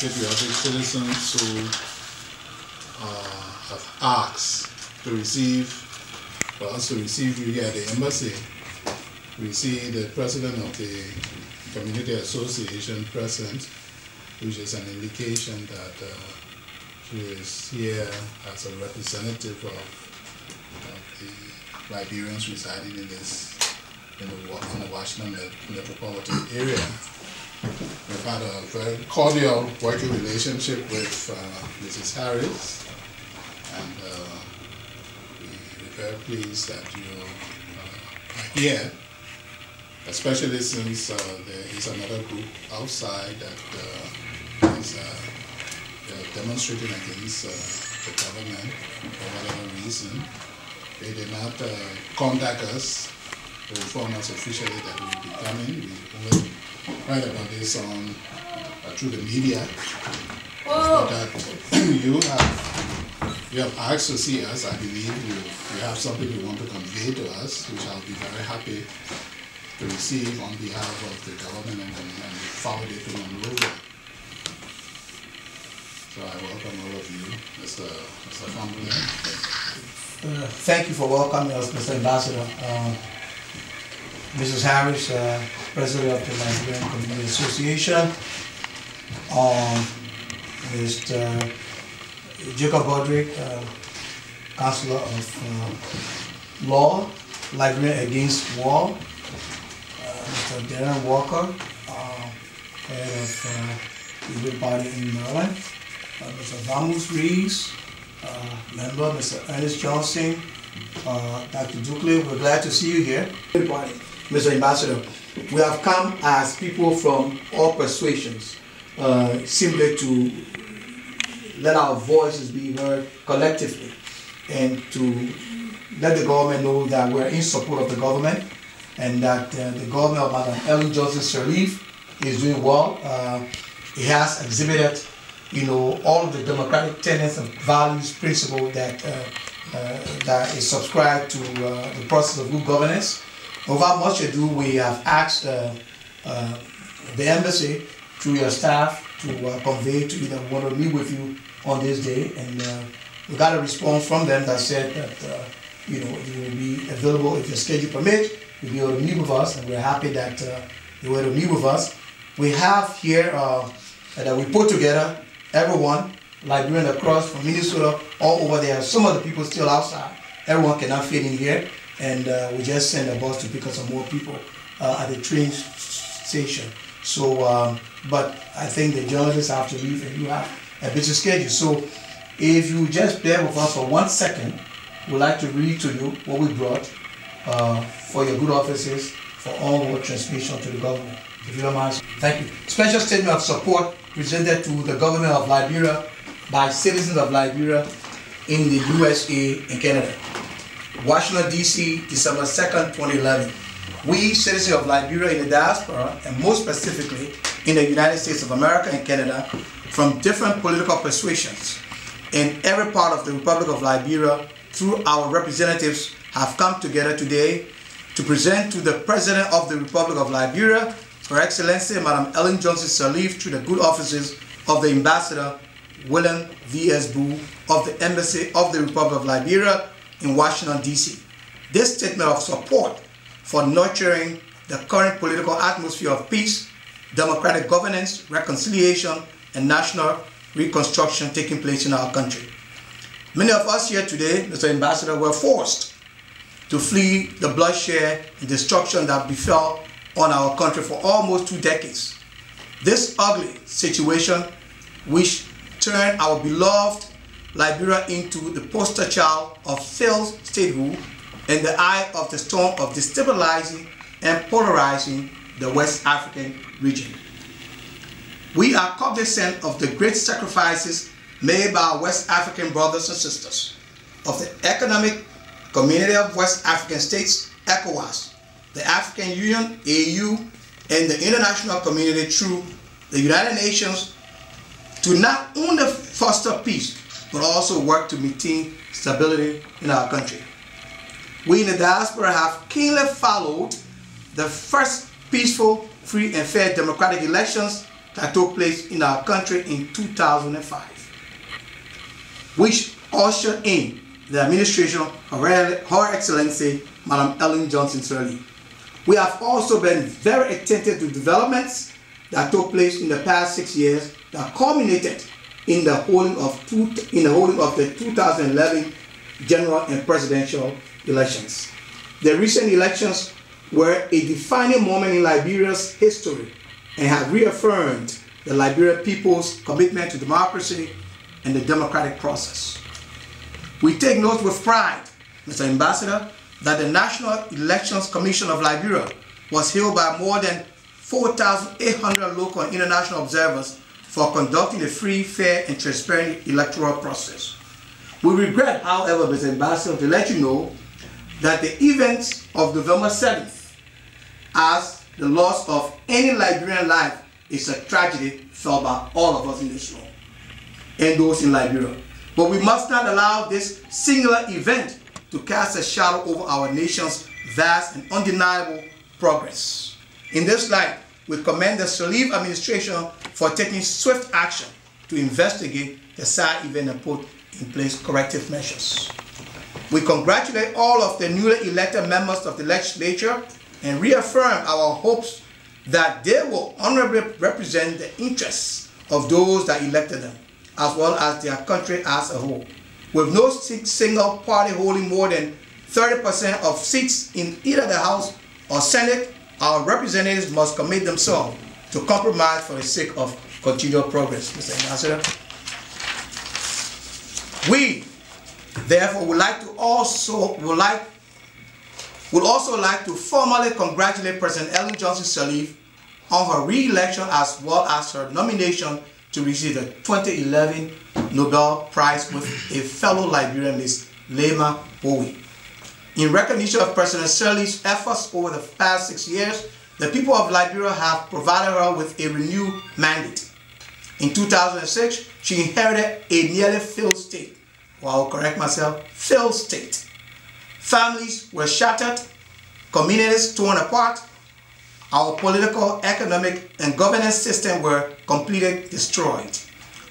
patriotic citizens who have asked to receive, for us to receive you here at the embassy. We see the president of the Community Association present, which is an indication that she is here as a representative of the Liberians residing in the Washington metropolitan area. We've had a very cordial working relationship with Mrs. Harris, and we're very pleased that you are here, especially since there is another group outside that is demonstrating against the government for whatever reason. They did not contact us to inform us officially that we would be coming. We only heard about this through the media. But that you have asked to see us. I believe you have something you want to convey to us, which I'll be very happy to receive on behalf of the government and forward it to Monrovia. So I welcome all of you, Mr. Fahnbulleh. Thank you for welcoming us, Mr. Ambassador. Mrs. Harris, President of the Liberian Community Association, Mr. Jacob Bodrick, Counselor of Law, Liberians Against War, Mr. Darren Walker, Head of the Liberal Party in Maryland, Mr. Vamos Rees, member, Mr. Ernest Johnson, Dr. Dukley. We're glad to see you here. Mr. Ambassador, we have come as people from all persuasions, simply to let our voices be heard collectively and to let the government know that we're in support of the government and that the government of Madam Ellen Johnson Sirleaf is doing well. It has exhibited, all of the democratic tenets and values, principles that is subscribed to the process of good governance. Without much ado, we have asked the embassy through your staff to convey to you that we want to meet with you on this day, and we got a response from them that said that you will be available if your schedule permits. You'll be able to meet with us, and we're happy that you were able to meet with us. We have here that we put together everyone, Liberian across from Minnesota, all over there. Some of the people still outside. Everyone cannot fit in here, and we just sent a bus to pick up some more people at the train station. So, but I think the journalists have to leave, and you have a busy schedule. So, if you just bear with us for 1 second, we'd like to read to you what we brought for your good offices for onward transmission to the government. If you don't mind. Thank you. Special statement of support presented to the government of Liberia by citizens of Liberia in the USA and Canada. Washington, D.C., December 2nd, 2011. We, citizens of Liberia in the diaspora, and more specifically in the United States of America and Canada, from different political persuasions in every part of the Republic of Liberia, through our representatives, have come together today to present to the President of the Republic of Liberia, Her Excellency Madam Ellen Johnson Sirleaf, through the good offices of the Ambassador William V.S. Bull of the Embassy of the Republic of Liberia in Washington, D.C. This statement of support for nurturing the current political atmosphere of peace, democratic governance, reconciliation, and national reconstruction taking place in our country. Many of us here today, Mr. Ambassador, were forced to flee the bloodshed and destruction that befell on our country for almost 2 decades. This ugly situation, which turned our beloved Liberia into the poster child of failed statehood in the eye of the storm of destabilizing and polarizing the West African region. We are cognizant of the great sacrifices made by our West African brothers and sisters, of the Economic Community of West African States, ECOWAS, the African Union, AU, and the international community through the United Nations to not only foster peace, but also work to maintain stability in our country. We in the diaspora have keenly followed the first peaceful, free, and fair democratic elections that took place in our country in 2005, which ushered in the administration of Her Excellency Madam Ellen Johnson Sirleaf. We have also been very attentive to developments that took place in the past 6 years that culminated in the holding of the 2011 general and presidential elections. The recent elections were a defining moment in Liberia's history and have reaffirmed the Liberian people's commitment to democracy and the democratic process. We take note with pride, Mr. Ambassador, that the National Elections Commission of Liberia was hailed by more than 4,800 local and international observers for conducting a free, fair, and transparent electoral process. We regret, however, Mr. Ambassador, to let you know that the events of November 7th, as the loss of any Liberian life, is a tragedy felt by all of us in this room and those in Liberia. But we must not allow this singular event to cast a shadow over our nation's vast and undeniable progress. In this light, we commend the Sirleaf administration for taking swift action to investigate the sad event and put in place corrective measures. We congratulate all of the newly elected members of the legislature and reaffirm our hopes that they will honorably represent the interests of those that elected them, as well as their country as a whole. With no single party holding more than 30% of seats in either the House or Senate, our representatives must commit themselves to compromise for the sake of continual progress, Mr. Ambassador. We, therefore, would also like to formally congratulate President Ellen Johnson Sirleaf on her re-election as well as her nomination to receive the 2011 Nobel Prize with a fellow Liberian, Ms. Lema Bowie. In recognition of President Sirleaf's efforts over the past 6 years, the people of Liberia have provided her with a renewed mandate. In 2006, she inherited a nearly failed state. Well, I'll correct myself, failed state. Families were shattered, communities torn apart, our political, economic, and governance system were completely destroyed.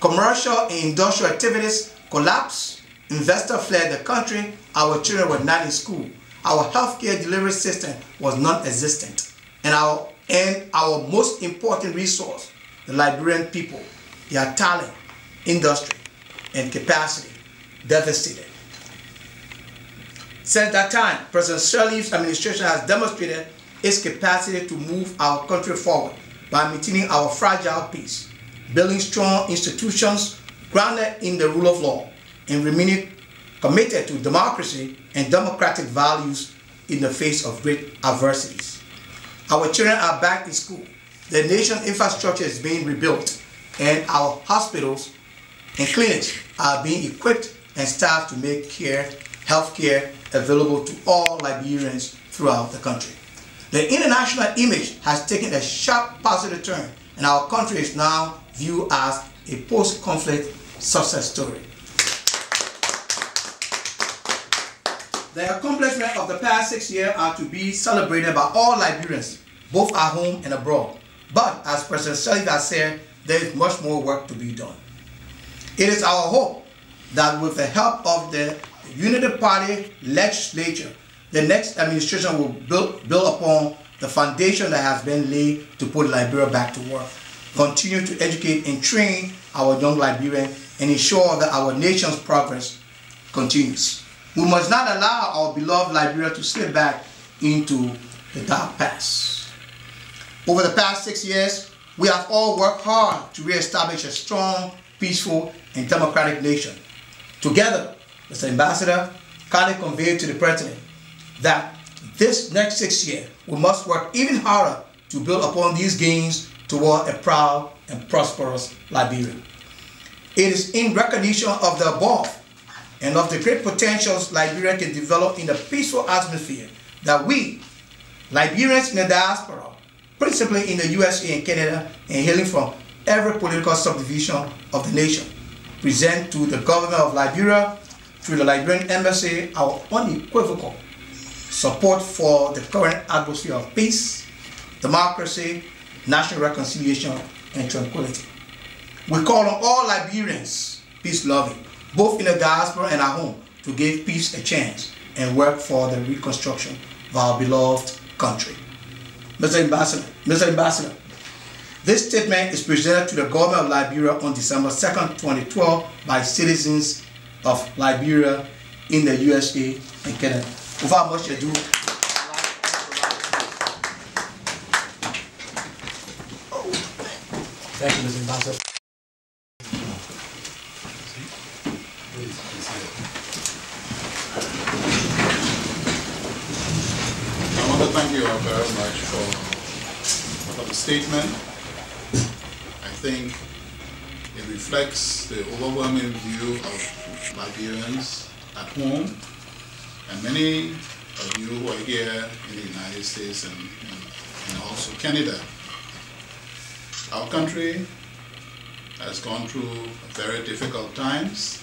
Commercial and industrial activities collapsed, investors fled the country, our children were not in school, our healthcare delivery system was non-existent, and our most important resource, the Liberian people, their talent, industry, and capacity, devastated. Since that time, President Sirleaf's administration has demonstrated its capacity to move our country forward by maintaining our fragile peace, building strong institutions grounded in the rule of law, and remaining committed to democracy and democratic values in the face of great adversities. Our children are back in school, the nation's infrastructure is being rebuilt, and our hospitals and clinics are being equipped and staffed to make health care available to all Liberians throughout the country. The international image has taken a sharp positive turn, and our country is now viewed as a post-conflict success story. The accomplishments of the past 6 years are to be celebrated by all Liberians, both at home and abroad. But as President Sirleaf has said, there is much more work to be done. It is our hope that with the help of the Unity Party legislature, the next administration will build upon the foundation that has been laid to put Liberia back to work, continue to educate and train our young Liberians, and ensure that our nation's progress continues. We must not allow our beloved Liberia to slip back into the dark past. Over the past 6 years, we have all worked hard to re-establish a strong, peaceful, and democratic nation. Together, Mr. Ambassador, kindly convey to the President that this next 6 years, we must work even harder to build upon these gains toward a proud and prosperous Liberia. It is in recognition of the above and of the great potentials Liberia can develop in a peaceful atmosphere that we, Liberians in the diaspora, principally in the USA and Canada, and hailing from every political subdivision of the nation, present to the government of Liberia through the Liberian Embassy our unequivocal support for the current atmosphere of peace, democracy, national reconciliation, and tranquility. We call on all Liberians, peace-loving, both in the diaspora and at home, to give peace a chance and work for the reconstruction of our beloved country. Mr. Ambassador, this statement is presented to the government of Liberia on December 2nd, 2012 by citizens of Liberia in the USA and Canada. Without much ado, thank you, Mr. Ambassador. I want to thank you all very much for the statement. I think it reflects the overwhelming view of Liberians at home and many of you who are here in the United States and also Canada. Our country has gone through very difficult times,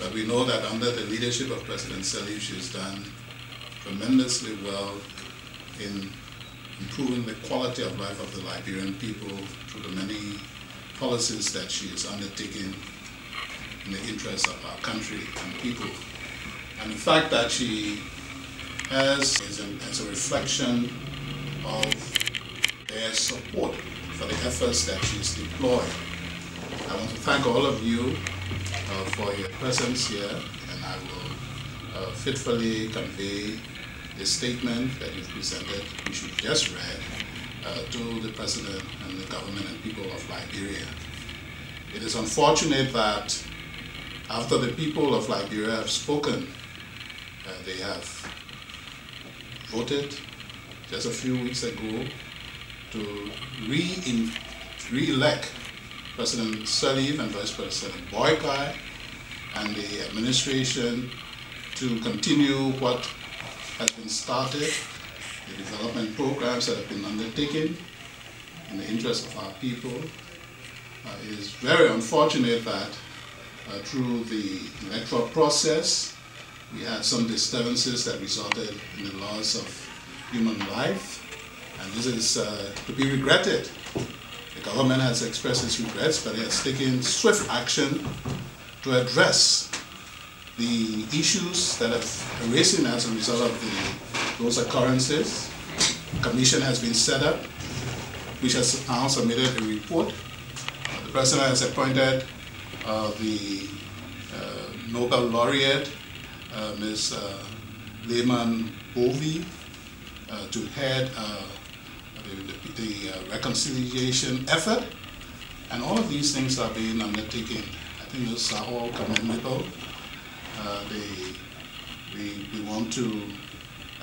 but we know that under the leadership of President Sirleaf, she has done tremendously well in improving the quality of life of the Liberian people through the many policies that she is undertaking in the interest of our country and people. And the fact that she has is a reflection of their support for the efforts that she's deployed. I want to thank all of you for your presence here, and I will faithfully convey the statement that you've presented, which you've just read, to the President and the government and people of Liberia. It is unfortunate that after the people of Liberia have spoken, they have voted just a few weeks ago to re-elect President Sirleaf and Vice President Boykai and the administration to continue what has been started, the development programs that have been undertaken in the interest of our people. It is very unfortunate that through the electoral process, we had some disturbances that resulted in the loss of human life, and this is to be regretted. The government has expressed its regrets, but it has taken swift action to address the issues that have arisen as a result of those occurrences. A commission has been set up, which has now submitted a report. The President has appointed the Nobel laureate, Ms. Lehman Bovee, to head the reconciliation effort, and all of these things are being undertaken. I think those are all commendable. We want to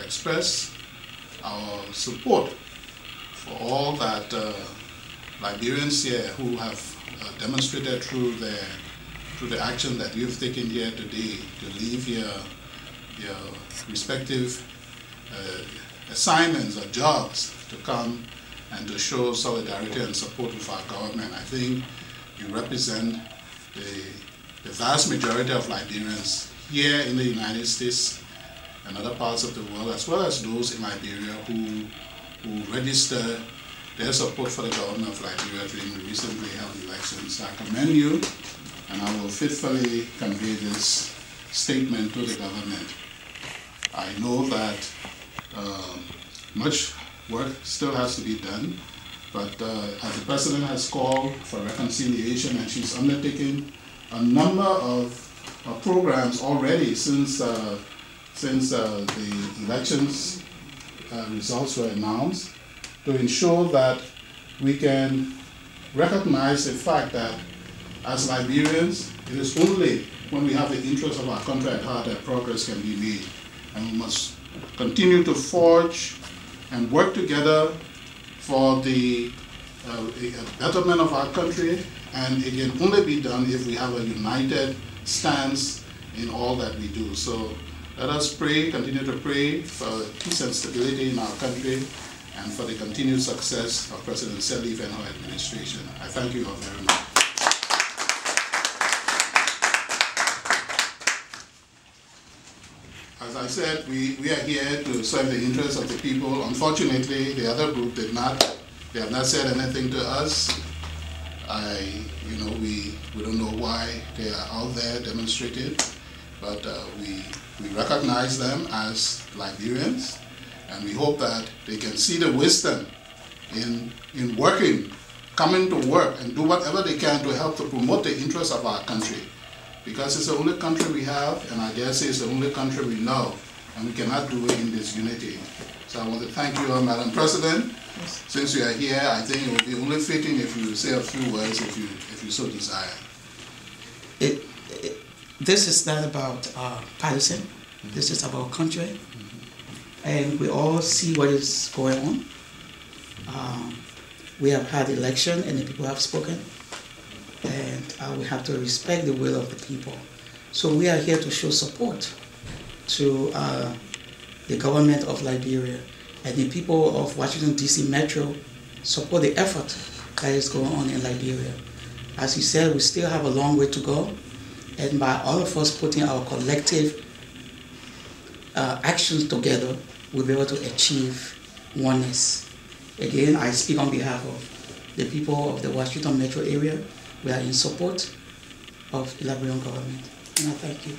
express our support for all that Liberians here who have demonstrated through the action that you've taken here today to leave your respective assignments or jobs to come and to show solidarity and support with our government. I think you represent the vast majority of Liberians here in the United States and other parts of the world, as well as those in Liberia who registered their support for the government of Liberia during the recently held elections. I commend you, and I will faithfully convey this statement to the government. I know that much work still has to be done, but as the President has called for reconciliation, and she's undertaken a number of programs already since the elections results were announced, to ensure that we can recognize the fact that as Liberians, it is only when we have the interests of our country at heart that progress can be made. And we must continue to forge and work together for the betterment of our country, and it can only be done if we have a united stance in all that we do. So let us pray, continue to pray for peace and stability in our country and for the continued success of President Sirleaf and her administration. I thank you all very much. As I said, we are here to serve the interests of the people. Unfortunately, the other group did not. They have not said anything to us. We don't know why they are out there demonstrating, but we recognize them as Liberians, and we hope that they can see the wisdom in working, coming to work and do whatever they can to help to promote the interests of our country. Because it's the only country we have, and I dare say it's the only country we know, and we cannot do it in disunity. So I want to thank you, Madam President. Yes. Since you are here, I think it would be only fitting if you say a few words if you so desire. This is not about partisan. Mm-hmm. This is about country. Mm-hmm. And we all see what is going on. We have had election and the people have spoken. And we have to respect the will of the people. So we are here to show support to the government of Liberia, and the people of Washington, D.C. Metro support the effort that is going on in Liberia. As you said, we still have a long way to go, and by all of us putting our collective actions together, we'll be able to achieve oneness. Again, I speak on behalf of the people of the Washington Metro area. We are in support of the Liberian government, and I thank you.